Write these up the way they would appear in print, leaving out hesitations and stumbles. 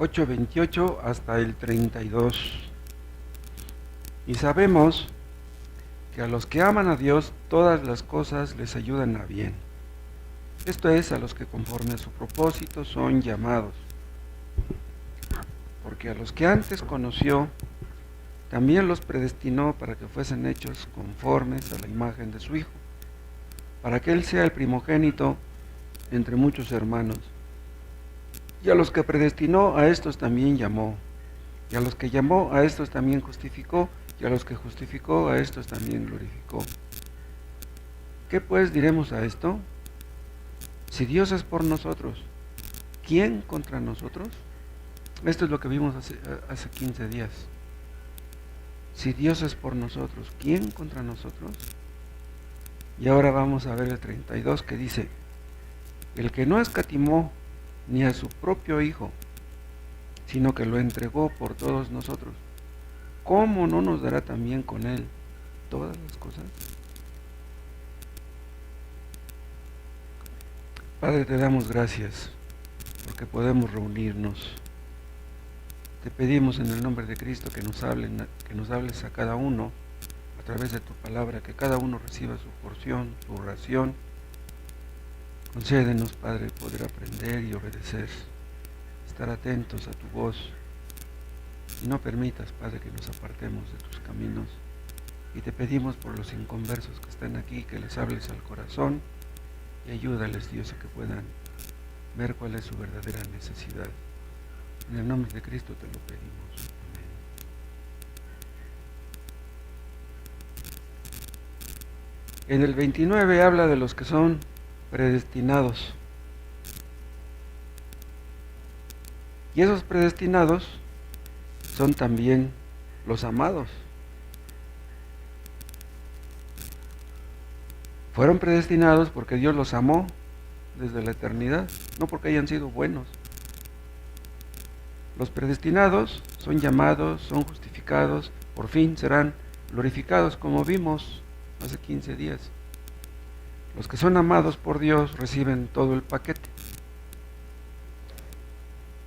8:28 hasta el 32. Y sabemos que a los que aman a Dios todas las cosas les ayudan a bien. Esto es, a los que conforme a su propósito son llamados. Porque a los que antes conoció, también los predestinó para que fuesen hechos conformes a la imagen de su Hijo, para que Él sea el primogénito entre muchos hermanos. Y a los que predestinó, a estos también llamó. Y a los que llamó, a estos también justificó. Y a los que justificó, a estos también glorificó. ¿Qué pues diremos a esto? Si Dios es por nosotros, ¿quién contra nosotros? Esto es lo que vimos hace 15 días. Si Dios es por nosotros, ¿quién contra nosotros? Y ahora vamos a ver el 32 que dice: el que no escatimó ni a su propio Hijo, sino que lo entregó por todos nosotros, ¿cómo no nos dará también con Él todas las cosas? Padre, te damos gracias porque podemos reunirnos. Te pedimos en el nombre de Cristo que nos hables a cada uno a través de tu palabra, que cada uno reciba su porción, su ración. Concédenos, Padre, poder aprender y obedecer, estar atentos a tu voz, y no permitas, Padre, que nos apartemos de tus caminos. Y te pedimos por los inconversos que están aquí, que les hables al corazón y ayúdales, Dios, a que puedan ver cuál es su verdadera necesidad. En el nombre de Cristo te lo pedimos. Amén. En el 29 habla de los que son predestinados. Y esos predestinados son también los amados. Fueron predestinados porque Dios los amó desde la eternidad, no porque hayan sido buenos. Los predestinados son llamados, son justificados, por fin serán glorificados, como vimos hace 15 días. Los que son amados por Dios reciben todo el paquete.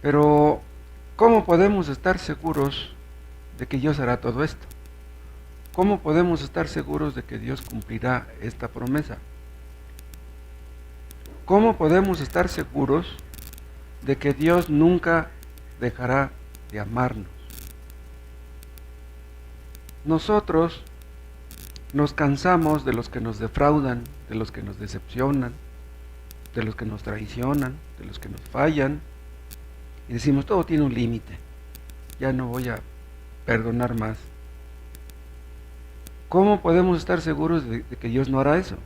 Pero, ¿cómo podemos estar seguros de que Dios hará todo esto? ¿Cómo podemos estar seguros de que Dios cumplirá esta promesa? ¿Cómo podemos estar seguros de que Dios nunca dejará de amarnos? Nosotros nos cansamos de los que nos defraudan, de los que nos decepcionan, de los que nos traicionan, de los que nos fallan, y decimos, todo tiene un límite, ya no voy a perdonar más. ¿Cómo podemos estar seguros de que Dios no hará eso?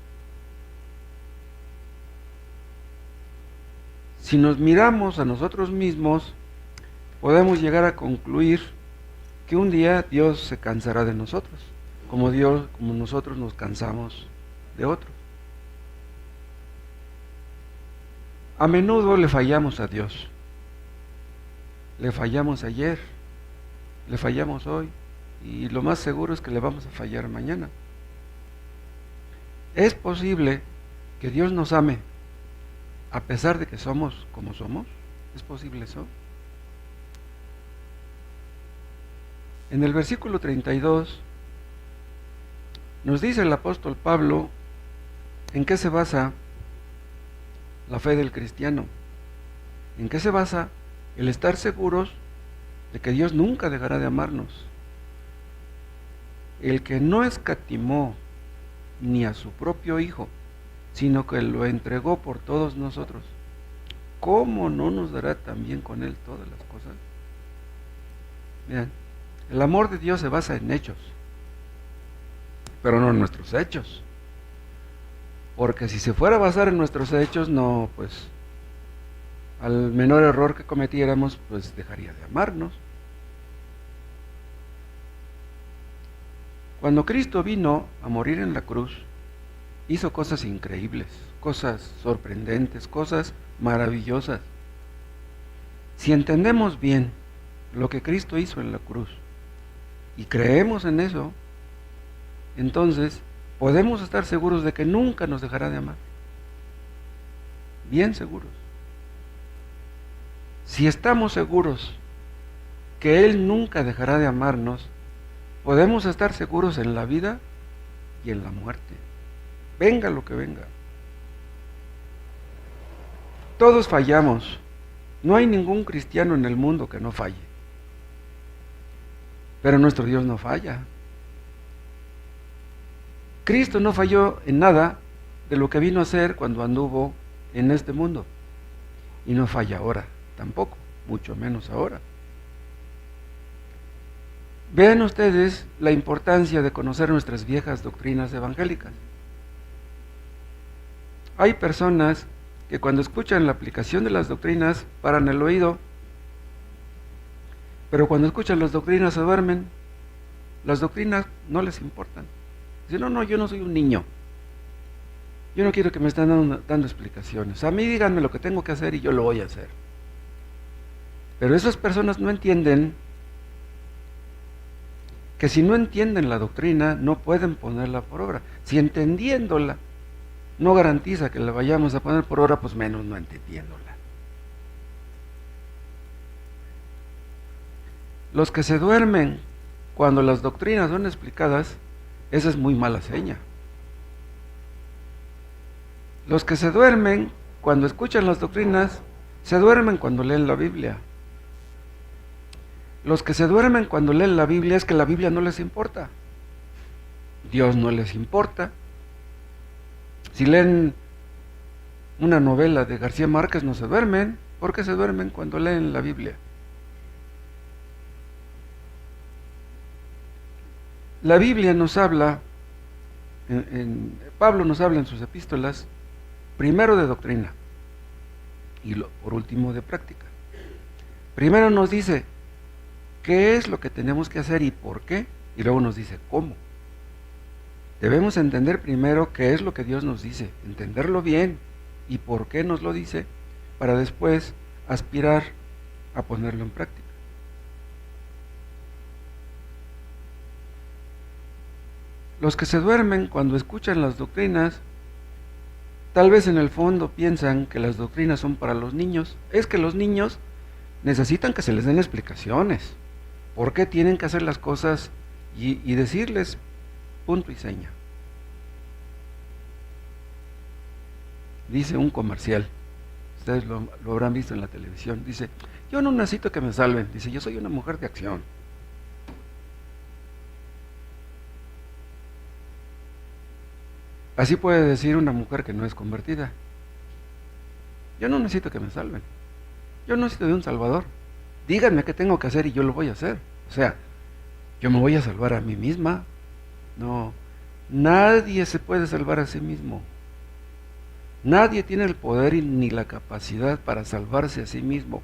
Si nos miramos a nosotros mismos, podemos llegar a concluir que un día Dios se cansará de nosotros, como nosotros nos cansamos de otros. A menudo le fallamos a Dios. Le fallamos ayer, le fallamos hoy, y lo más seguro es que le vamos a fallar mañana. ¿Es posible que Dios nos ame a pesar de que somos como somos? ¿Es posible eso? En el versículo 32 nos dice el apóstol Pablo en qué se basa la fe del cristiano, en qué se basa el estar seguros de que Dios nunca dejará de amarnos. El que no escatimó ni a su propio Hijo, sino que lo entregó por todos nosotros, ¿cómo no nos dará también con Él todas las cosas? Vean, el amor de Dios se basa en hechos, pero no en nuestros hechos. Porque si se fuera a basar en nuestros hechos, no, pues, al menor error que cometiéramos, pues dejaría de amarnos. Cuando Cristo vino a morir en la cruz, hizo cosas increíbles, cosas sorprendentes, cosas maravillosas. Si entendemos bien lo que Cristo hizo en la cruz y creemos en eso, entonces podemos estar seguros de que nunca nos dejará de amar. Bien seguros. Si estamos seguros que Él nunca dejará de amarnos, podemos estar seguros en la vida y en la muerte. Venga lo que venga. Todos fallamos. No hay ningún cristiano en el mundo que no falle. Pero nuestro Dios no falla. Cristo no falló en nada de lo que vino a hacer cuando anduvo en este mundo. Y no falla ahora tampoco, mucho menos ahora. Vean ustedes la importancia de conocer nuestras viejas doctrinas evangélicas. Hay personas que cuando escuchan la aplicación de las doctrinas paran el oído, pero cuando escuchan las doctrinas se duermen. Las doctrinas no les importan. Dicen, no, yo no soy un niño. Yo no quiero que me estén dando explicaciones. A mí díganme lo que tengo que hacer y yo lo voy a hacer. Pero esas personas no entienden que si no entienden la doctrina no pueden ponerla por obra. Si entendiéndola no garantiza que la vayamos a poner por obra, pues menos no entendiéndola. Los que se duermen cuando las doctrinas son explicadas, esa es muy mala seña. Los que se duermen cuando escuchan las doctrinas, se duermen cuando leen la Biblia. Los que se duermen cuando leen la Biblia es que la Biblia no les importa. Dios no les importa. Si leen una novela de García Márquez no se duermen. ¿Por qué se duermen cuando leen la Biblia? La Biblia nos habla, Pablo nos habla en sus epístolas, primero de doctrina y por último de práctica. Primero nos dice qué es lo que tenemos que hacer y por qué, y luego nos dice cómo. Debemos entender primero qué es lo que Dios nos dice, entenderlo bien y por qué nos lo dice, para después aspirar a ponerlo en práctica. Los que se duermen cuando escuchan las doctrinas, tal vez en el fondo piensan que las doctrinas son para los niños. Es que los niños necesitan que se les den explicaciones. ¿Por qué tienen que hacer las cosas y decirles punto y seña? Dice un comercial, ustedes lo habrán visto en la televisión, dice, yo no necesito que me salven, dice, yo soy una mujer de acción. Así puede decir una mujer que no es convertida. Yo no necesito que me salven. Yo no necesito de un salvador. Díganme qué tengo que hacer y yo lo voy a hacer. O sea, yo me voy a salvar a mí misma. No, nadie se puede salvar a sí mismo. Nadie tiene el poder ni la capacidad para salvarse a sí mismo.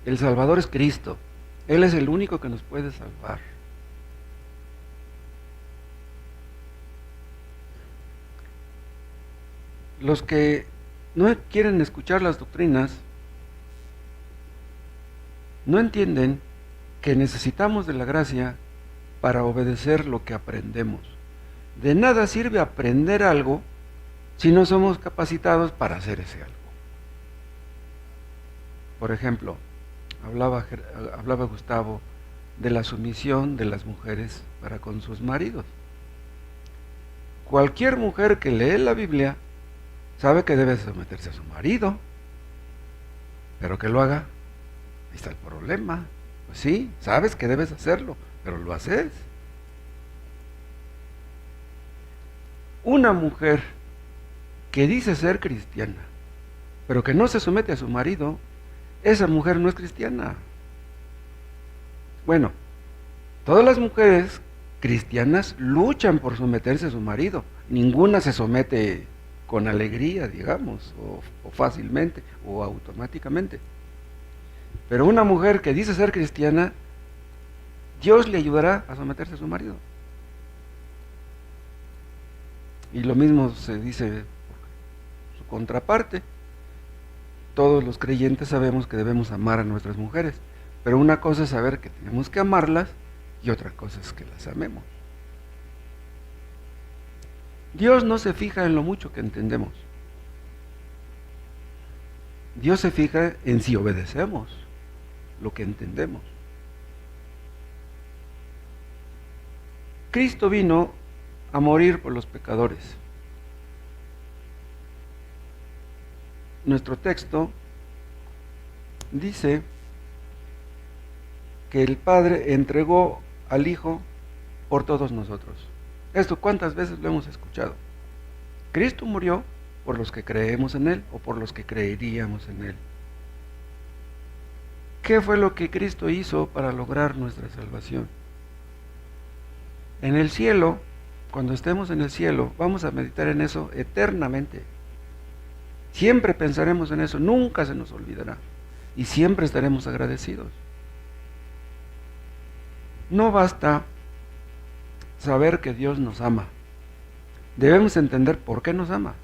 El Salvador es Cristo. Él es el único que nos puede salvar. Los que no quieren escuchar las doctrinas no entienden que necesitamos de la gracia para obedecer lo que aprendemos. De nada sirve aprender algo si no somos capacitados para hacer ese algo. Por ejemplo, hablaba Gustavo de la sumisión de las mujeres para con sus maridos. Cualquier mujer que lee la Biblia sabe que debe someterse a su marido, pero que lo haga, ahí está el problema. Pues sí, sabes que debes hacerlo, pero lo haces. Una mujer que dice ser cristiana, pero que no se somete a su marido, esa mujer no es cristiana. Bueno, todas las mujeres cristianas luchan por someterse a su marido. Ninguna se somete con alegría, digamos, o fácilmente, o automáticamente. Pero una mujer que dice ser cristiana, Dios le ayudará a someterse a su marido. Y lo mismo se dice por su contraparte. Todos los creyentes sabemos que debemos amar a nuestras mujeres, pero una cosa es saber que tenemos que amarlas y otra cosa es que las amemos. Dios no se fija en lo mucho que entendemos. Dios se fija en si obedecemos. lo que entendemos. Cristo vino a morir por los pecadores. Nuestro texto dice que el Padre entregó al Hijo por todos nosotros. Esto, ¿cuántas veces lo hemos escuchado? Cristo murió por los que creemos en Él o por los que creeríamos en Él. ¿Qué fue lo que Cristo hizo para lograr nuestra salvación? En el cielo, cuando estemos en el cielo, vamos a meditar en eso eternamente. Siempre pensaremos en eso, nunca se nos olvidará. Y siempre estaremos agradecidos. No basta saber que Dios nos ama. Debemos entender por qué nos ama.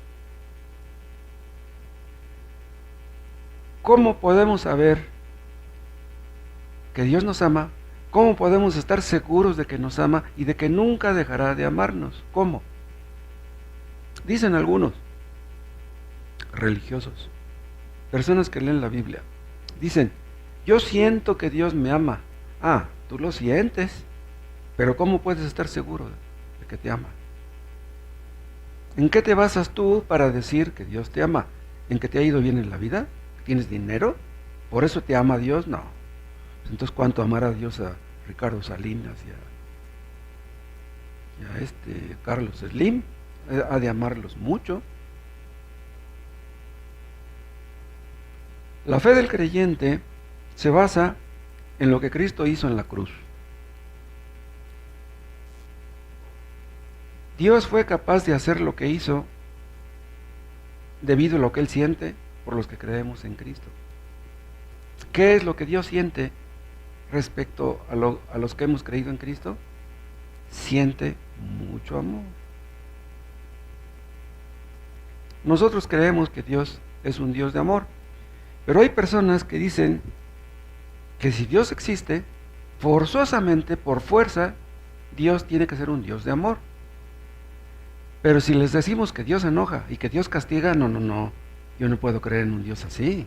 ¿Cómo podemos saber que Dios nos ama? ¿Cómo podemos estar seguros de que nos ama y de que nunca dejará de amarnos? ¿Cómo? Dicen algunos religiosos, personas que leen la Biblia, dicen, yo siento que Dios me ama. Ah, tú lo sientes, pero ¿cómo puedes estar seguro de que te ama? ¿En qué te basas tú para decir que Dios te ama? ¿En que te ha ido bien en la vida? ¿Tienes dinero? ¿Por eso te ama Dios? No. Entonces, ¿cuánto amará Dios a Ricardo Salinas y a Carlos Slim? Ha de amarlos mucho. La fe del creyente se basa en lo que Cristo hizo en la cruz. Dios fue capaz de hacer lo que hizo debido a lo que Él siente por los que creemos en Cristo. ¿Qué es lo que Dios siente respecto a los que hemos creído en Cristo? Siente mucho amor. Nosotros creemos que Dios es un Dios de amor, pero hay personas que dicen que si Dios existe, forzosamente, por fuerza, Dios tiene que ser un Dios de amor. Pero si les decimos que Dios se enoja y que Dios castiga, no, yo no puedo creer en un Dios así.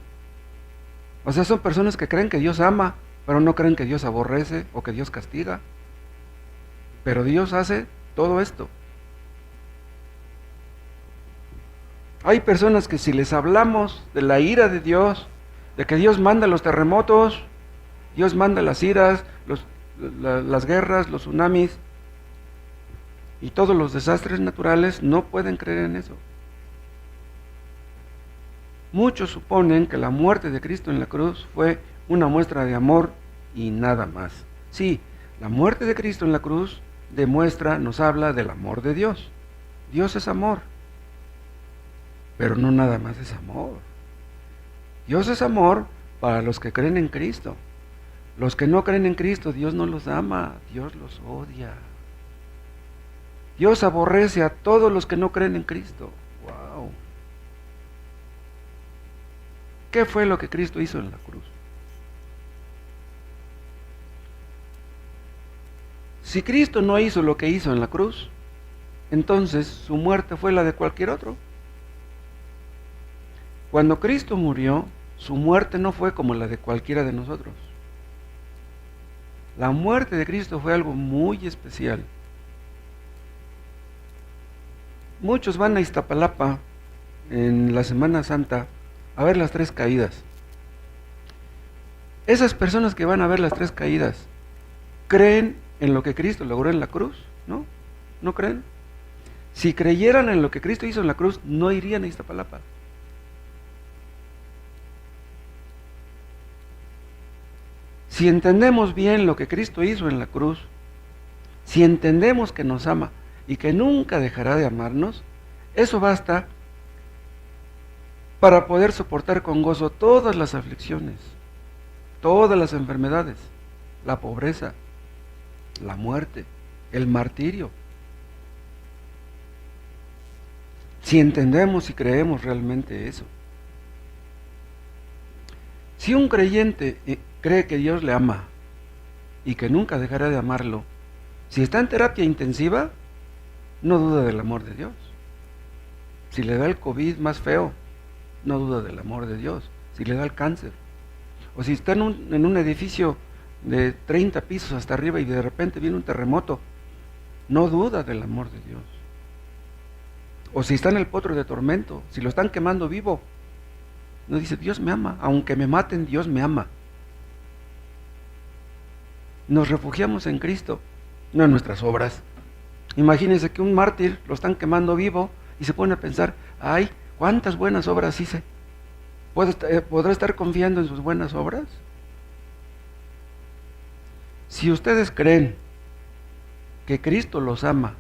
O sea, son personas que creen que Dios ama, pero no creen que Dios aborrece o que Dios castiga. Pero Dios hace todo esto. Hay personas que si les hablamos de la ira de Dios, de que Dios manda los terremotos, Dios manda las iras, las guerras, los tsunamis y todos los desastres naturales, no pueden creer en eso. Muchos suponen que la muerte de Cristo en la cruz fue una muestra de amor y nada más. Sí, la muerte de Cristo en la cruz demuestra, nos habla del amor de Dios. Dios es amor, pero no nada más es amor. Dios es amor para los que creen en Cristo. Los que no creen en Cristo, Dios no los ama, Dios los odia. Dios aborrece a todos los que no creen en Cristo. ¡Wow! ¿Qué fue lo que Cristo hizo en la cruz? Si Cristo no hizo lo que hizo en la cruz, entonces su muerte fue la de cualquier otro. Cuando Cristo murió, su muerte no fue como la de cualquiera de nosotros. La muerte de Cristo fue algo muy especial. Muchos van a Iztapalapa en la Semana Santa a ver las 3 caídas. Esas personas que van a ver las 3 caídas, ¿creen en lo que Cristo logró en la cruz? ¿No? ¿No creen? Si creyeran en lo que Cristo hizo en la cruz, no irían a Iztapalapa. Si entendemos bien lo que Cristo hizo en la cruz, si entendemos que nos ama y que nunca dejará de amarnos, eso basta para poder soportar con gozo todas las aflicciones, todas las enfermedades, la pobreza, la muerte, el martirio. Si entendemos y creemos realmente eso. Si un creyente cree que Dios le ama y que nunca dejará de amarlo, si está en terapia intensiva, no duda del amor de Dios. Si le da el COVID más feo, no duda del amor de Dios. Si le da el cáncer, O si está en un edificio de 30 pisos hasta arriba y de repente viene un terremoto, no duda del amor de Dios. O si está en el potro de tormento, si lo están quemando vivo, no dice, Dios me ama, aunque me maten, Dios me ama. Nos refugiamos en Cristo, no en nuestras obras. Imagínense que un mártir lo están quemando vivo y se pone a pensar, ay, ¿cuántas buenas obras hice? ¿Podrá estar confiando en sus buenas obras? Si ustedes creen que Cristo los ama,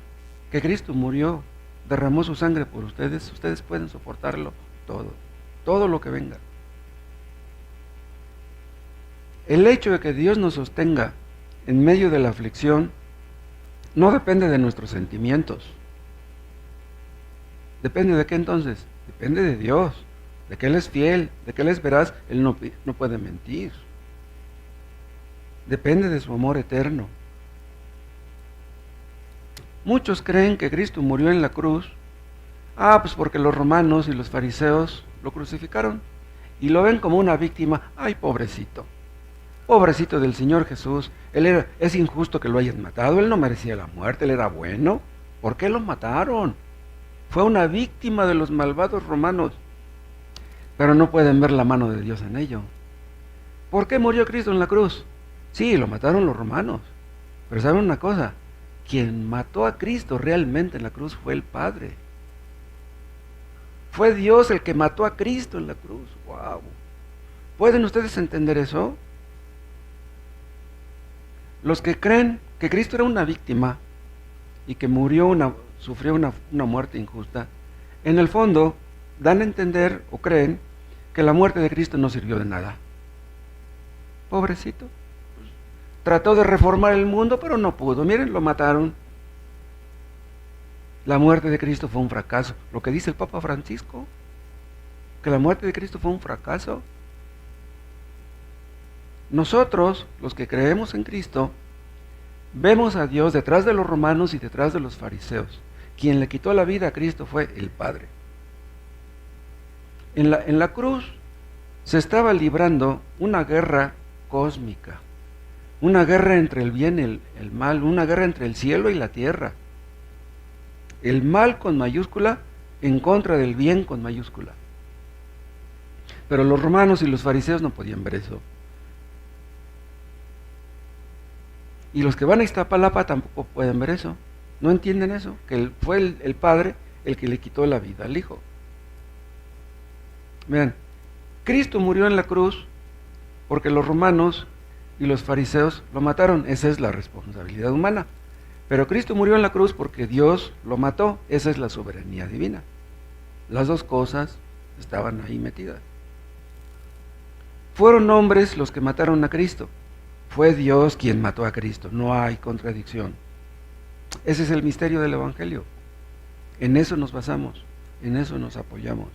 que Cristo murió, derramó su sangre por ustedes, ustedes pueden soportarlo todo lo que venga. El hecho de que Dios nos sostenga en medio de la aflicción no depende de nuestros sentimientos. ¿Depende de qué entonces? Depende de Dios, de que Él es fiel, de que Él es veraz, Él no puede mentir. Depende de su amor eterno. Muchos creen que Cristo murió en la cruz, pues porque los romanos y los fariseos lo crucificaron y lo ven como una víctima. Ay, pobrecito del Señor Jesús, es injusto que lo hayan matado, Él no merecía la muerte, Él era bueno, ¿por qué lo mataron? Fue una víctima de los malvados romanos, pero no pueden ver la mano de Dios en ello. ¿Por qué murió Cristo en la cruz? Sí, lo mataron los romanos, pero ¿saben una cosa? Quien mató a Cristo realmente en la cruz fue el Padre. Fue Dios el que mató a Cristo en la cruz. ¡Wow! ¿Pueden ustedes entender eso? Los que creen que Cristo era una víctima y que sufrió una muerte injusta, en el fondo dan a entender o creen que la muerte de Cristo no sirvió de nada. Pobrecito. Trató de reformar el mundo, pero no pudo. Miren, lo mataron. La muerte de Cristo fue un fracaso. Lo que dice el Papa Francisco, que la muerte de Cristo fue un fracaso. Nosotros, los que creemos en Cristo, vemos a Dios detrás de los romanos y detrás de los fariseos. Quien le quitó la vida a Cristo fue el Padre. En la cruz se estaba librando una guerra cósmica, una guerra entre el bien y el mal, una guerra entre el cielo y la tierra. El mal con mayúscula en contra del bien con mayúscula. Pero los romanos y los fariseos no podían ver eso. Y los que van a Iztapalapa tampoco pueden ver eso. No entienden eso, que fue el Padre el que le quitó la vida al Hijo. Vean, Cristo murió en la cruz porque los romanos y los fariseos lo mataron. Esa es la responsabilidad humana. Pero Cristo murió en la cruz porque Dios lo mató. Esa es la soberanía divina. Las dos cosas estaban ahí metidas. Fueron hombres los que mataron a Cristo. Fue Dios quien mató a Cristo. No hay contradicción. Ese es el misterio del Evangelio. En eso nos basamos, en eso nos apoyamos.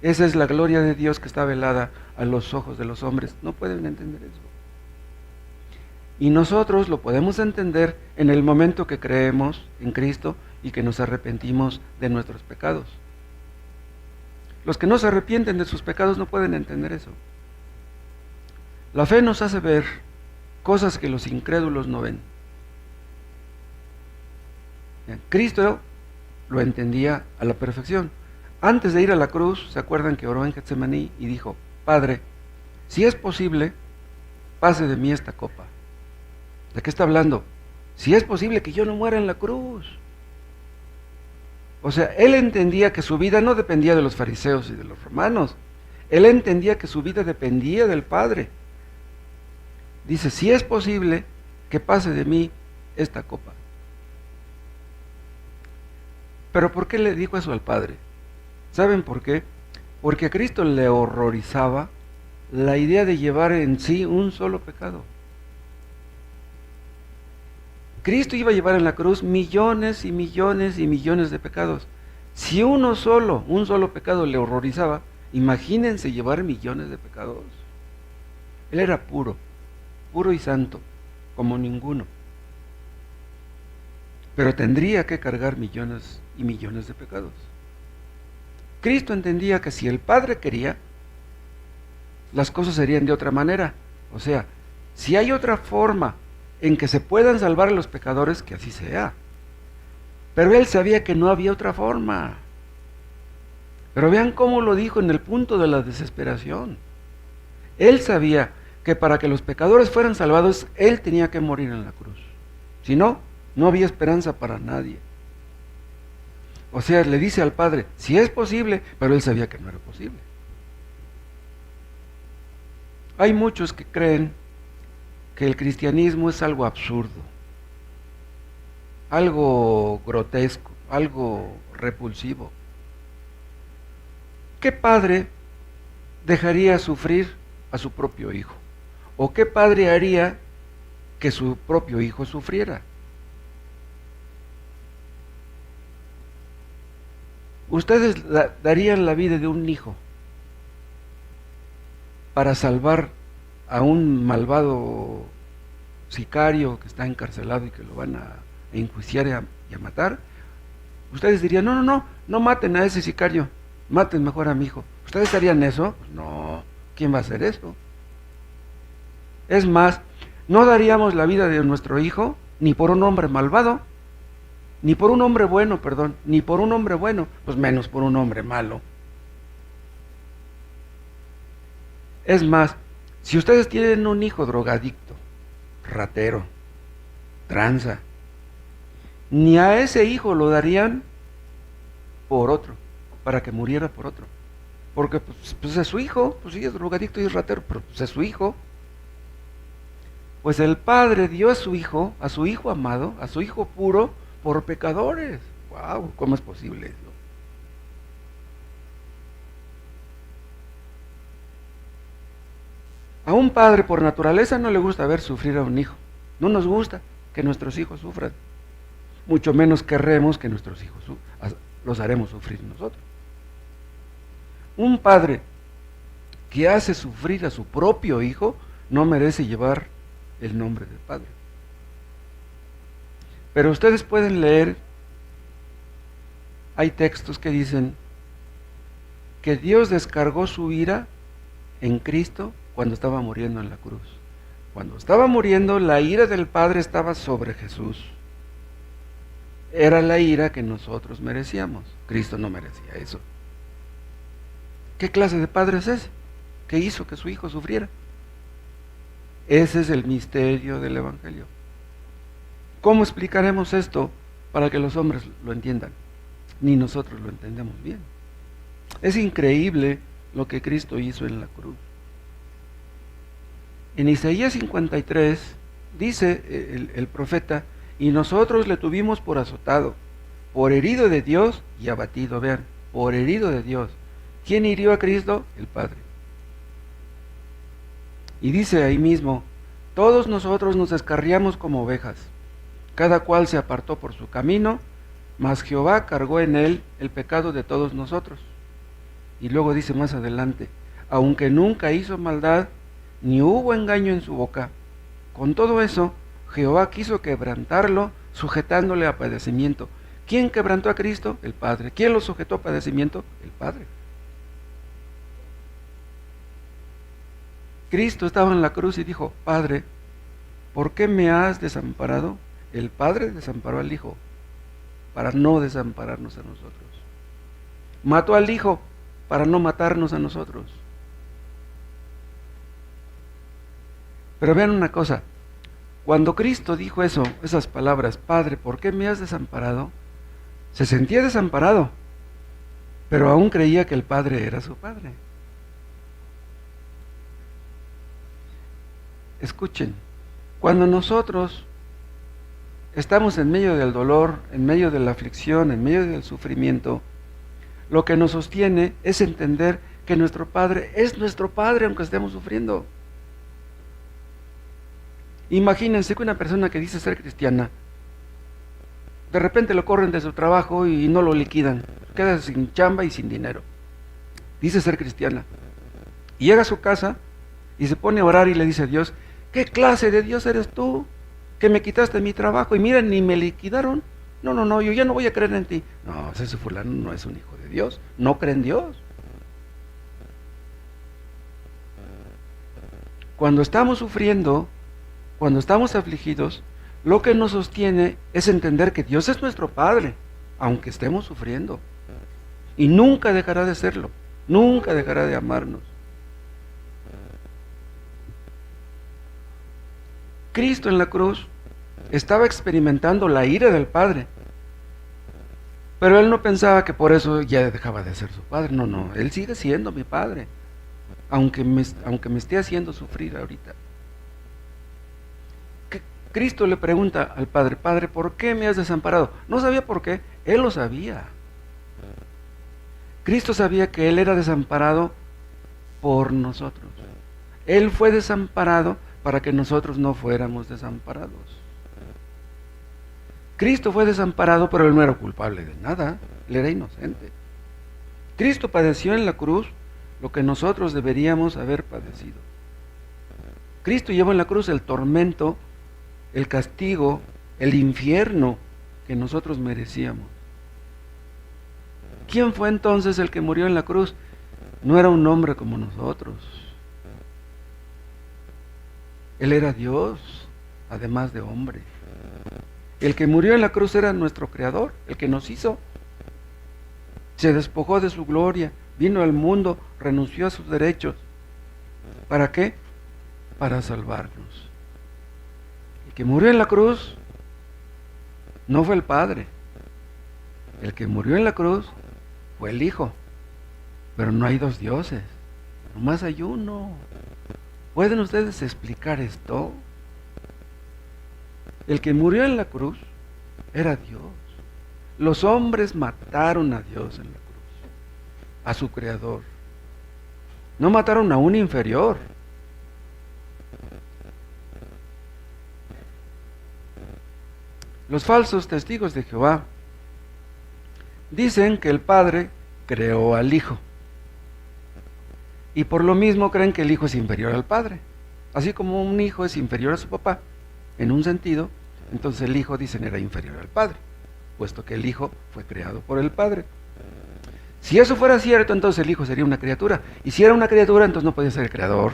Esa es la gloria de Dios que está velada a los ojos de los hombres. No pueden entender eso. Y nosotros lo podemos entender en el momento que creemos en Cristo y que nos arrepentimos de nuestros pecados. Los que no se arrepienten de sus pecados no pueden entender eso. La fe nos hace ver cosas que los incrédulos no ven. Cristo lo entendía a la perfección. Antes de ir a la cruz, ¿se acuerdan que oró en Getsemaní y dijo, Padre, si es posible, pase de mí esta copa? ¿De qué está hablando? Si es posible que yo no muera en la cruz. O sea, él entendía que su vida no dependía de los fariseos y de los romanos. Él entendía que su vida dependía del Padre. Dice, si es posible que pase de mí esta copa. Pero ¿por qué le dijo eso al Padre? ¿Saben por qué? Porque a Cristo le horrorizaba la idea de llevar en sí un solo pecado. Cristo iba a llevar en la cruz millones y millones y millones de pecados. Si un solo pecado le horrorizaba, imagínense llevar millones de pecados. Él era puro y santo, como ninguno. Pero tendría que cargar millones y millones de pecados. Cristo entendía que si el Padre quería, las cosas serían de otra manera. O sea, si hay otra forma en que se puedan salvar a los pecadores, que así sea. Pero él sabía que no había otra forma. Pero vean cómo lo dijo en el punto de la desesperación. Él sabía que para que los pecadores fueran salvados, él tenía que morir en la cruz. Si no, no había esperanza para nadie. O sea, le dice al Padre, si es posible, pero él sabía que no era posible. Hay muchos que creen que el cristianismo es algo absurdo, algo grotesco, algo repulsivo. ¿Qué padre dejaría sufrir a su propio hijo? ¿O qué padre haría que su propio hijo sufriera? ¿Ustedes darían la vida de un hijo para salvar a un malvado sicario que está encarcelado y que lo van a enjuiciar y a matar? Ustedes dirían, no maten a ese sicario, maten mejor a mi hijo. ¿Ustedes harían eso? Pues no, ¿quién va a hacer eso? Es más, no daríamos la vida de nuestro hijo ni por un hombre malvado, ni por un hombre bueno, perdón, ni por un hombre bueno, pues menos por un hombre malo. Es más, si ustedes tienen un hijo drogadicto, ratero, tranza, ni a ese hijo lo darían por otro, para que muriera por otro. Porque pues es su hijo, pues sí, es drogadicto y es ratero, pero pues es su hijo. Pues el Padre dio a su hijo amado, a su hijo puro, por pecadores. ¡Wow! ¿Cómo es posible eso? A un padre por naturaleza no le gusta ver sufrir a un hijo. No nos gusta que nuestros hijos sufran. Mucho menos querremos que nuestros hijos los haremos sufrir nosotros. Un padre que hace sufrir a su propio hijo no merece llevar el nombre del Padre. Pero ustedes pueden leer, hay textos que dicen que Dios descargó su ira en Cristo cuando estaba muriendo en la cruz. Cuando estaba muriendo, la ira del Padre estaba sobre Jesús. Era la ira que nosotros merecíamos. Cristo no merecía eso. ¿Qué clase de padre es ese? ¿Qué hizo que su hijo sufriera? Ese es el misterio del Evangelio. ¿Cómo explicaremos esto para que los hombres lo entiendan? Ni nosotros lo entendemos bien. Es increíble lo que Cristo hizo en la cruz. En Isaías 53 dice el profeta, y nosotros le tuvimos por azotado, por herido de Dios y abatido. Vean, por herido de Dios. ¿Quién hirió a Cristo? El Padre. Y dice ahí mismo, todos nosotros nos descarriamos como ovejas, cada cual se apartó por su camino, mas Jehová cargó en él el pecado de todos nosotros. Y luego dice más adelante, aunque nunca hizo maldad, ni hubo engaño en su boca, con todo eso, Jehová quiso quebrantarlo, sujetándole a padecimiento. ¿Quién quebrantó a Cristo? El Padre. ¿Quién lo sujetó a padecimiento? El Padre. Cristo estaba en la cruz y dijo, Padre, ¿por qué me has desamparado? El Padre desamparó al Hijo para no desampararnos a nosotros. Mató al Hijo para no matarnos a nosotros. Pero vean una cosa, cuando Cristo dijo eso, esas palabras, Padre, ¿por qué me has desamparado? Se sentía desamparado, pero aún creía que el Padre era su Padre. Escuchen, cuando nosotros estamos en medio del dolor, en medio de la aflicción, en medio del sufrimiento, lo que nos sostiene es entender que nuestro Padre es nuestro Padre aunque estemos sufriendo. Imagínense que una persona que dice ser cristiana, de repente lo corren de su trabajo y no lo liquidan, queda sin chamba y sin dinero. Dice ser cristiana. Y llega a su casa y se pone a orar y le dice a Dios, ¿qué clase de Dios eres tú? Que me quitaste mi trabajo y mira, ni me liquidaron. No, yo ya no voy a creer en ti. No, ese fulano no es un hijo de Dios, no cree en Dios. Cuando estamos sufriendo, cuando estamos afligidos, lo que nos sostiene es entender que Dios es nuestro Padre, aunque estemos sufriendo. Y nunca dejará de serlo, nunca dejará de amarnos. Cristo en la cruz estaba experimentando la ira del Padre, pero Él no pensaba que por eso ya dejaba de ser su Padre. No, Él sigue siendo mi Padre, aunque me esté haciendo sufrir ahorita. Cristo le pregunta al Padre: Padre, ¿por qué me has desamparado? No sabía por qué, Él lo sabía. Cristo sabía que Él era desamparado por nosotros. Él fue desamparado para que nosotros no fuéramos desamparados. Cristo fue desamparado, pero Él no era culpable de nada, Él era inocente. Cristo padeció en la cruz lo que nosotros deberíamos haber padecido. Cristo llevó en la cruz el tormento, el castigo, el infierno que nosotros merecíamos. ¿Quién fue entonces el que murió en la cruz? No era un hombre como nosotros. Él era Dios, además de hombre. El que murió en la cruz era nuestro Creador, el que nos hizo. Se despojó de su gloria, vino al mundo, renunció a sus derechos. ¿Para qué? Para salvarnos. El que murió en la cruz no fue el Padre. El que murió en la cruz fue el Hijo. Pero no hay dos dioses, nomás hay uno. ¿Pueden ustedes explicar esto? El que murió en la cruz era Dios. Los hombres mataron a Dios en la cruz, a su Creador. No mataron a un inferior. Los falsos testigos de Jehová dicen que el Padre creó al Hijo, y por lo mismo creen que el Hijo es inferior al Padre. Así como un hijo es inferior a su papá, en un sentido, entonces el Hijo, dicen, era inferior al Padre, puesto que el Hijo fue creado por el Padre. Si eso fuera cierto, entonces el Hijo sería una criatura, y si era una criatura, entonces no podía ser el Creador,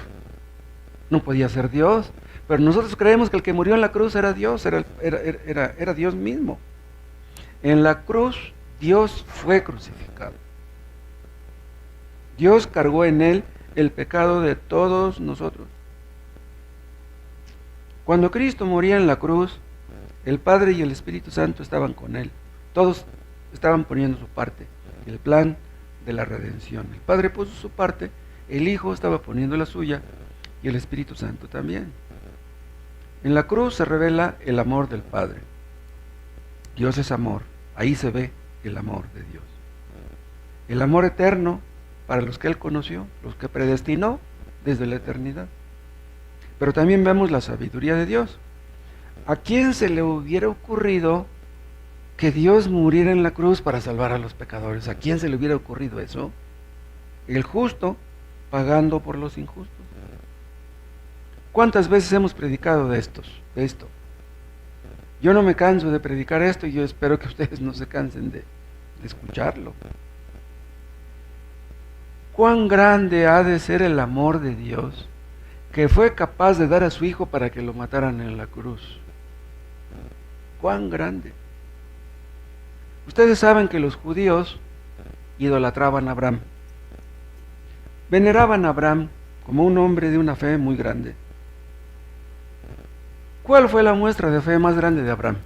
no podía ser Dios. Pero nosotros creemos que el que murió en la cruz era Dios, era Dios mismo. En la cruz Dios fue crucificado. Dios cargó en Él el pecado de todos nosotros. Cuando Cristo moría en la cruz, el Padre y el Espíritu Santo estaban con Él. Todos estaban poniendo su parte, el plan de la redención. El Padre puso su parte, el Hijo estaba poniendo la suya y el Espíritu Santo también. En la cruz se revela el amor del Padre. Dios es amor, ahí se ve el amor de Dios. El amor eterno para los que Él conoció, los que predestinó desde la eternidad. Pero también vemos la sabiduría de Dios. ¿A quién se le hubiera ocurrido que Dios muriera en la cruz para salvar a los pecadores? ¿A quién se le hubiera ocurrido eso? El justo pagando por los injustos. ¿Cuántas veces hemos predicado de esto? Yo no me canso de predicar esto y yo espero que ustedes no se cansen de escucharlo. ¿Cuán grande ha de ser el amor de Dios que fue capaz de dar a su Hijo para que lo mataran en la cruz? ¿Cuán grande? Ustedes saben que los judíos idolatraban a Abraham. Veneraban a Abraham como un hombre de una fe muy grande. ¿Cuál fue la muestra de fe más grande de Abraham?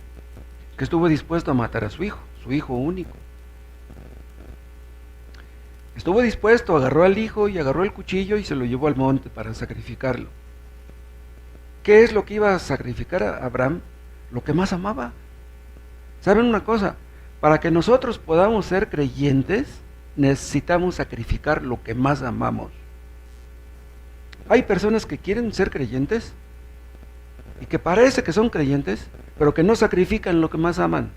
Que estuvo dispuesto a matar a su hijo único. Estuvo dispuesto, agarró al hijo y agarró el cuchillo y se lo llevó al monte para sacrificarlo. ¿Qué es lo que iba a sacrificar a Abraham? Lo que más amaba. ¿Saben una cosa? Para que nosotros podamos ser creyentes, necesitamos sacrificar lo que más amamos. Hay personas que quieren ser creyentes y que parece que son creyentes, pero que no sacrifican lo que más aman.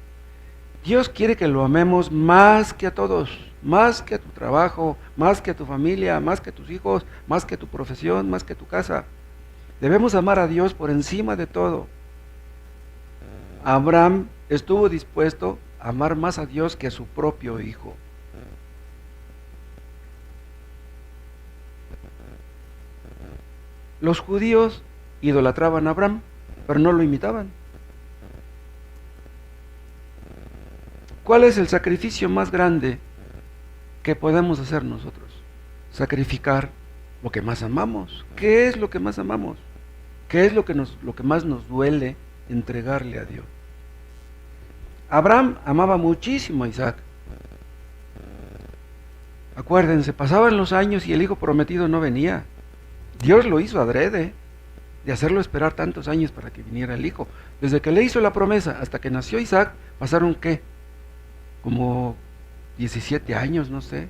Dios quiere que lo amemos más que a todos, más que a tu trabajo, más que a tu familia, más que a tus hijos, más que a tu profesión, más que a tu casa. Debemos amar a Dios por encima de todo. Abraham estuvo dispuesto a amar más a Dios que a su propio hijo. Los judíos idolatraban a Abraham, pero no lo imitaban. ¿Cuál es el sacrificio más grande que podemos hacer nosotros? Sacrificar lo que más amamos. ¿Qué es lo que más amamos? ¿Qué es lo que más nos duele entregarle a Dios? Abraham amaba muchísimo a Isaac. Acuérdense, pasaban los años y el hijo prometido no venía. Dios lo hizo adrede, de hacerlo esperar tantos años para que viniera el hijo. Desde que le hizo la promesa hasta que nació Isaac, pasaron ¿qué? Como 17 años, no sé.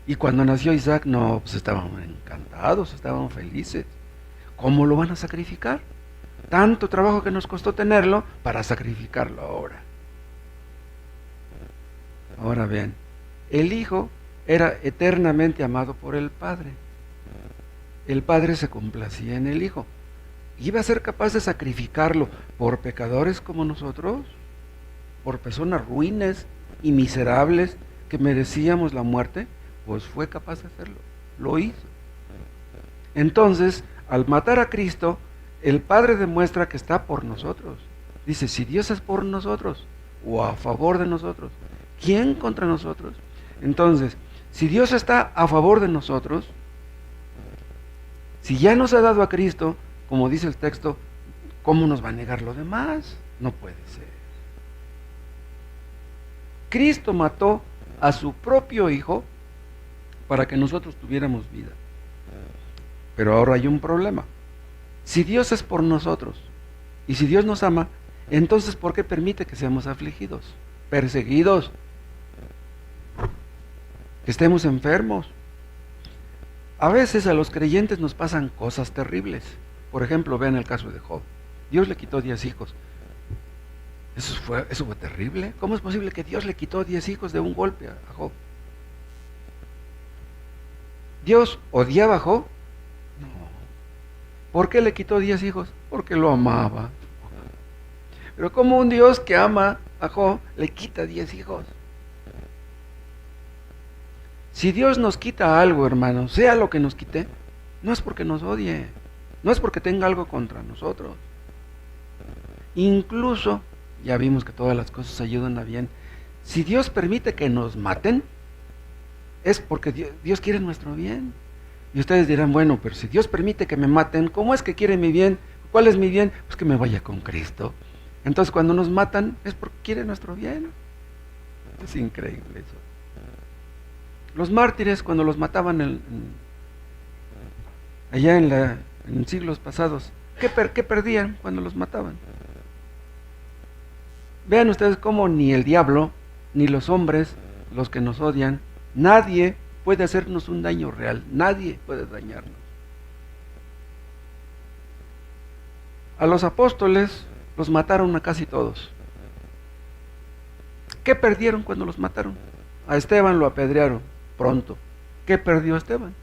Y cuando nació Isaac, no, pues estaban encantados, estaban felices. ¿Cómo lo van a sacrificar? Tanto trabajo que nos costó tenerlo para sacrificarlo ahora. Ahora bien, el Hijo era eternamente amado por el Padre. El Padre se complacía en el Hijo. ¿Iba a ser capaz de sacrificarlo por pecadores como nosotros? ¿Por personas ruines y miserables que merecíamos la muerte? Pues fue capaz de hacerlo, lo hizo. Entonces, al matar a Cristo, el Padre demuestra que está por nosotros. Dice, si Dios es por nosotros o a favor de nosotros, ¿quién contra nosotros? Entonces, si Dios está a favor de nosotros, si ya nos ha dado a Cristo, como dice el texto, ¿cómo nos va a negar lo demás? No puede ser. Cristo mató a su propio Hijo para que nosotros tuviéramos vida. Pero ahora hay un problema. Si Dios es por nosotros y si Dios nos ama, entonces ¿por qué permite que seamos afligidos, perseguidos, que estemos enfermos? A veces a los creyentes nos pasan cosas terribles. Por ejemplo, vean el caso de Job. Dios le quitó 10 hijos. Eso fue terrible. ¿Cómo es posible que Dios le quitó 10 hijos de un golpe a Job? ¿Dios odiaba a Job? No. ¿Por qué le quitó 10 hijos? Porque lo amaba. Pero ¿cómo un Dios que ama a Job le quita 10 hijos? Si Dios nos quita algo, hermanos, sea lo que nos quite, no es porque nos odie, no es porque tenga algo contra nosotros. Incluso, ya vimos que todas las cosas ayudan a bien. Si Dios permite que nos maten, es porque Dios quiere nuestro bien. Y ustedes dirán, bueno, pero si Dios permite que me maten, ¿cómo es que quiere mi bien? ¿Cuál es mi bien? Pues que me vaya con Cristo. Entonces cuando nos matan es porque quiere nuestro bien. Es increíble eso. Los mártires, cuando los mataban allá en siglos pasados, ¿qué perdían cuando los mataban? Vean ustedes cómo ni el diablo, ni los hombres, los que nos odian, nadie puede hacernos un daño real, nadie puede dañarnos. A los apóstoles los mataron a casi todos. ¿Qué perdieron cuando los mataron? A Esteban lo apedrearon pronto. ¿Qué perdió Esteban?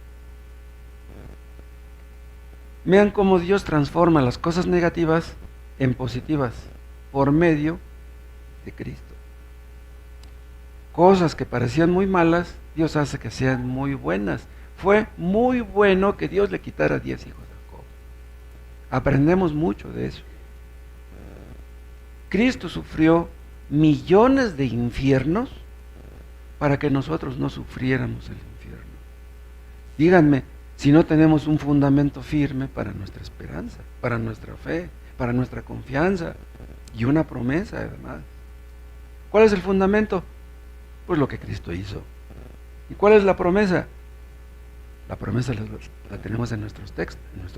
Vean cómo Dios transforma las cosas negativas en positivas por medio de Cristo. Cosas que parecían muy malas, Dios hace que sean muy buenas. Fue muy bueno que Dios le quitara 10 hijos a Jacob. Aprendemos mucho de eso. Cristo sufrió millones de infiernos para que nosotros no sufriéramos el infierno. Díganme, si no tenemos un fundamento firme para nuestra esperanza, para nuestra fe, para nuestra confianza y una promesa además. ¿Cuál es el fundamento? Pues lo que Cristo hizo. ¿Y cuál es la promesa? La promesa la tenemos en nuestro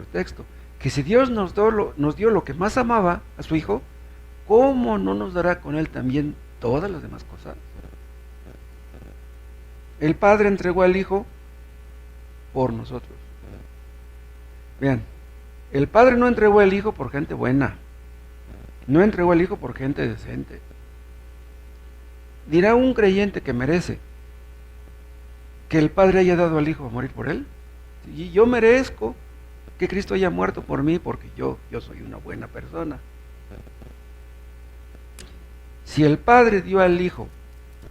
texto, que si Dios nos dio lo que más amaba a su Hijo, ¿cómo no nos dará con Él también todas las demás cosas? El Padre entregó al Hijo por nosotros. Vean, el Padre no entregó al Hijo por gente buena, no entregó al Hijo por gente decente. ¿Dirá un creyente que merece que el Padre haya dado al Hijo a morir por él? Y yo merezco que Cristo haya muerto por mí porque yo soy una buena persona. Si el Padre dio al Hijo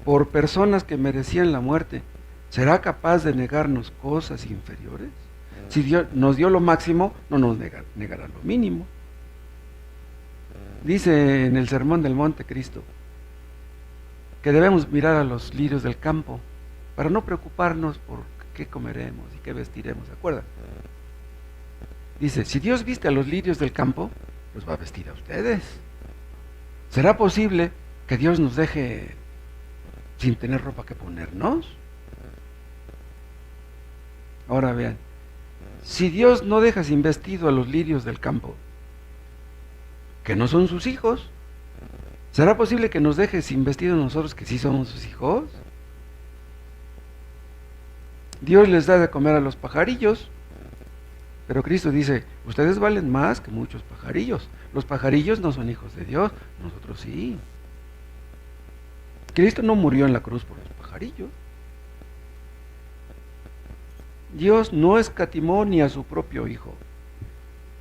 por personas que merecían la muerte, ¿será capaz de negarnos cosas inferiores? Si Dios nos dio lo máximo, no nos negará lo mínimo. Dice en el Sermón del Monte Cristo que debemos mirar a los lirios del campo para no preocuparnos por qué comeremos y qué vestiremos, ¿se acuerdan? Dice, si Dios viste a los lirios del campo, los va a vestir a ustedes. ¿Será posible que Dios nos deje sin tener ropa que ponernos? Ahora vean, si Dios no deja sin vestido a los lirios del campo, que no son sus hijos, ¿será posible que nos deje sin vestido a nosotros que sí somos sus hijos? Dios les da de comer a los pajarillos, pero Cristo dice, ustedes valen más que muchos pajarillos. Los pajarillos no son hijos de Dios, nosotros sí. Cristo no murió en la cruz por los pajarillos. Dios no escatimó ni a su propio Hijo.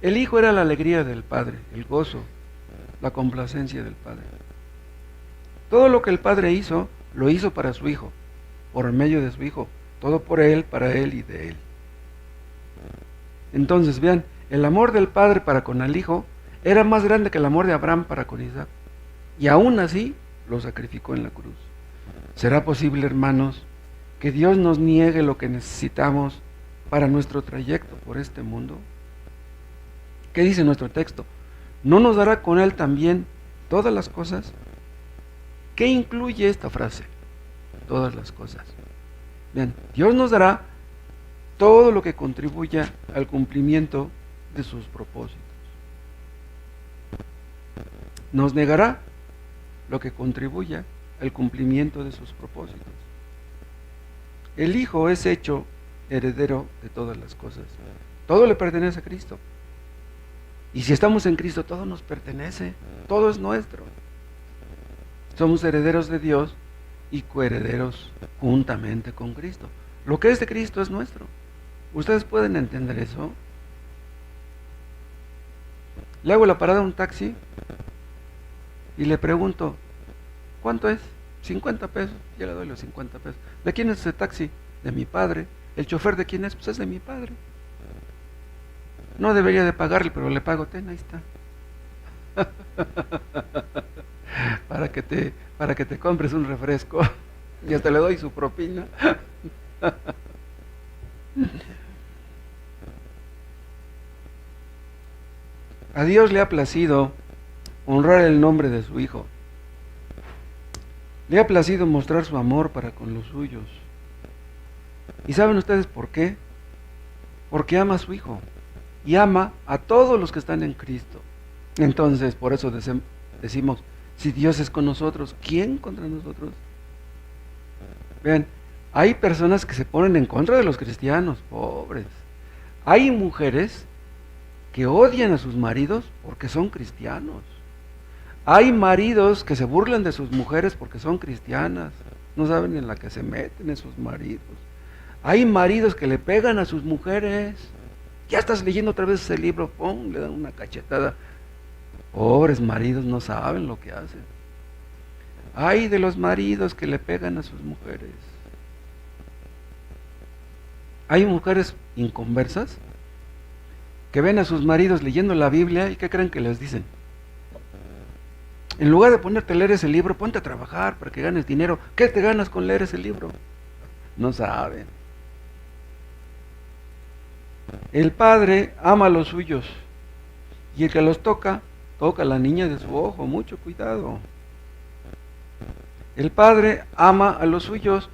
El Hijo era la alegría del Padre, el gozo, la complacencia del Padre. Todo lo que el Padre hizo, lo hizo para su Hijo, por medio de su Hijo. Todo por Él, para Él y de Él. Entonces, vean, el amor del Padre para con el Hijo era más grande que el amor de Abraham para con Isaac. Y aún así, lo sacrificó en la cruz. ¿Será posible, hermanos, que Dios nos niegue lo que necesitamos para nuestro trayecto por este mundo? ¿Qué dice nuestro texto? ¿No nos dará con Él también todas las cosas? ¿Qué incluye esta frase? Todas las cosas. Bien, Dios nos dará todo lo que contribuya al cumplimiento de sus propósitos. Nos negará lo que contribuya al cumplimiento de sus propósitos. El Hijo es hecho heredero de todas las cosas. Todo le pertenece a Cristo. Y si estamos en Cristo, todo nos pertenece, todo es nuestro. Somos herederos de Dios y coherederos juntamente con Cristo. Lo que es de Cristo es nuestro. ¿Ustedes pueden entender eso? Le hago la parada a un taxi y le pregunto, ¿cuánto es? 50 pesos. Yo le doy los 50 pesos. ¿De quién es ese taxi? De mi padre. ¿El chofer de quién es? Pues es de mi padre. No debería de pagarle, pero le pago. Ten, ahí está. para que te compres un refresco. Y hasta le doy su propina. A Dios le ha placido honrar el nombre de su Hijo. Le ha placido mostrar su amor para con los suyos. ¿Y saben ustedes por qué? Porque ama a su Hijo y ama a todos los que están en Cristo. Entonces, por eso decimos, si Dios es con nosotros, ¿quién contra nosotros? Vean, hay personas que se ponen en contra de los cristianos, pobres. Hay mujeres que odian a sus maridos porque son cristianos. Hay maridos que se burlan de sus mujeres porque son cristianas. No saben en la que se meten esos maridos. Hay maridos que le pegan a sus mujeres. Ya estás leyendo otra vez ese libro, ¡pum!, le dan una cachetada. Pobres maridos, no saben lo que hacen. Hay de los maridos que le pegan a sus mujeres. Hay mujeres inconversas que ven a sus maridos leyendo la Biblia y ¿qué creen que les dicen? En lugar de ponerte a leer ese libro, ponte a trabajar para que ganes dinero. ¿Qué te ganas con leer ese libro? No saben. El Padre ama a los suyos y el que los toca, toca a la niña de su ojo. Mucho cuidado. El Padre ama a los suyos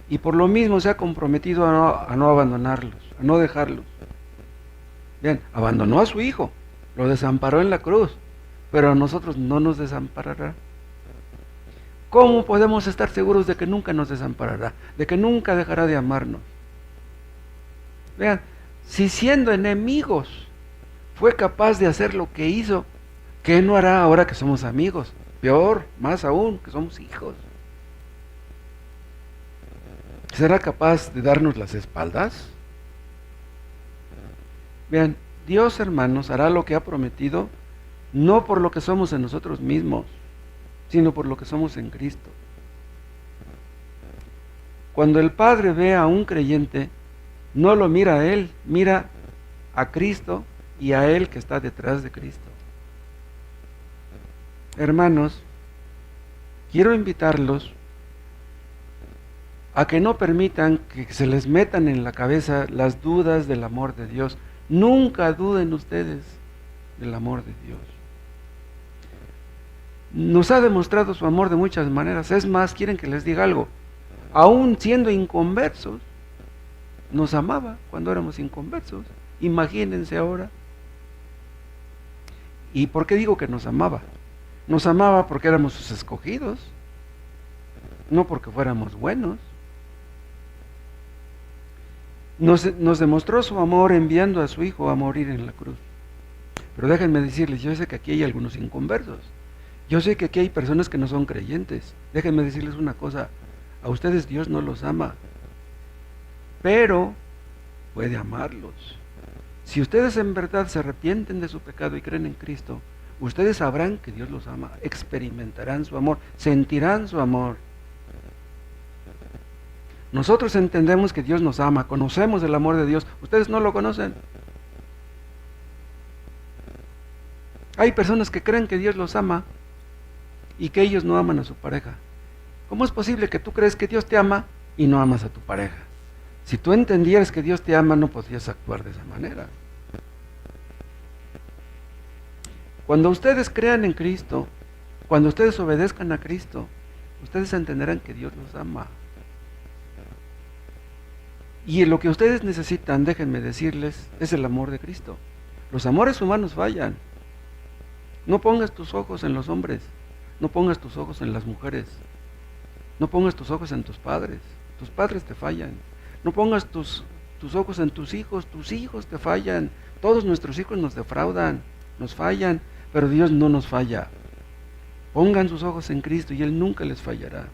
y por lo mismo se ha comprometido a no abandonarlos, a no dejarlos. Bien, abandonó a su Hijo, lo desamparó en la cruz, pero a nosotros no nos desamparará. ¿Cómo podemos estar seguros de que nunca nos desamparará? De que nunca dejará de amarnos. Vean, si siendo enemigos fue capaz de hacer lo que hizo, ¿qué no hará ahora que somos amigos? Peor, más aún, que somos hijos. ¿Será capaz de darnos las espaldas? Vean, Dios, hermanos, hará lo que ha prometido, no por lo que somos en nosotros mismos, sino por lo que somos en Cristo. Cuando el Padre ve a un creyente, No lo mira a él, mira a Cristo y a él que está detrás de Cristo. Hermanos, quiero invitarlos a que no permitan que se les metan en la cabeza las dudas del amor de Dios. Nunca duden ustedes del amor de Dios. Nos ha demostrado su amor de muchas maneras. Es más, quieren que les diga algo. Aún siendo inconversos, nos amaba cuando éramos inconversos. Imagínense ahora. ¿Y por qué digo que nos amaba? Nos amaba porque éramos sus escogidos, no porque fuéramos buenos. Nos demostró su amor enviando a su Hijo a morir en la cruz. Pero déjenme decirles, yo sé que aquí hay algunos inconversos. Yo sé que aquí hay personas que no son creyentes. Déjenme decirles una cosa, a ustedes Dios no los ama, pero puede amarlos. Si ustedes en verdad se arrepienten de su pecado y creen en Cristo, ustedes sabrán que Dios los ama, experimentarán su amor, sentirán su amor. Nosotros entendemos que Dios nos ama, conocemos el amor de Dios, ustedes no lo conocen. Hay personas que creen que Dios los ama y que ellos no aman a su pareja. ¿Cómo es posible que tú crees que Dios te ama y no amas a tu pareja? Si tú entendieras que Dios te ama, no podrías actuar de esa manera. Cuando ustedes crean en Cristo, cuando ustedes obedezcan a Cristo, ustedes entenderán que Dios los ama. Y lo que ustedes necesitan, déjenme decirles, es el amor de Cristo. Los amores humanos fallan. No pongas tus ojos en los hombres, no pongas tus ojos en las mujeres, no pongas tus ojos en tus padres te fallan. No pongas tus ojos en tus hijos te fallan. Todos nuestros hijos nos defraudan, nos fallan, pero Dios no nos falla. Pongan sus ojos en Cristo y Él nunca les fallará.